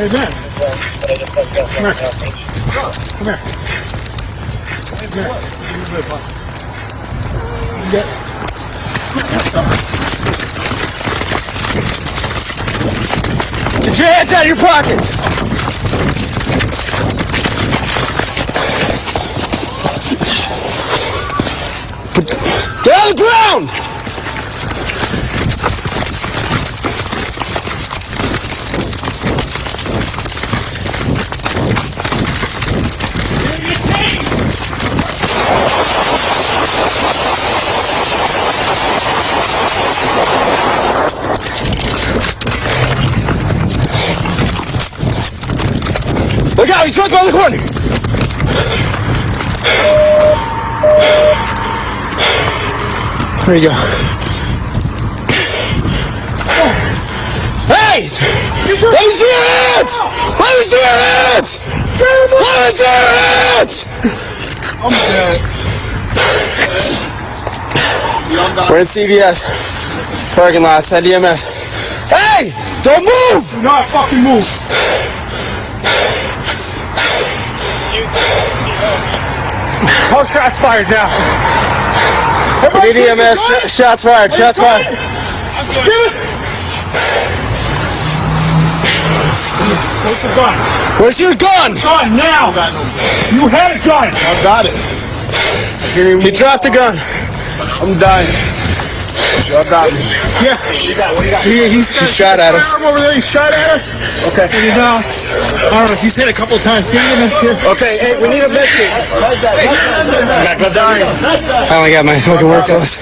Hey, man. Come here. Come here. Get your hands out of your pockets! Get on the ground! Look out, he's right by the corner! There you go. Hey! Let me see your hands! Let me see your hands! Let me see your hands! I'm dead. We're in CVS. Parking lot, send EMS. Hey! Don't move! Do not fucking move! Call shots fired now. We need EMS. Shots fired. Shots fired. Where's the gun? Where's your gun? Gun now! You had a gun! I got it. He dropped the gun. I'm dying. Y'all got me. Yeah. He shot at us. Over there, he shot at us. Okay. He's I don't know. He's hit a couple of times. Give me a minute. Okay. Hey, we need a biscuit. I only got my fucking work clothes.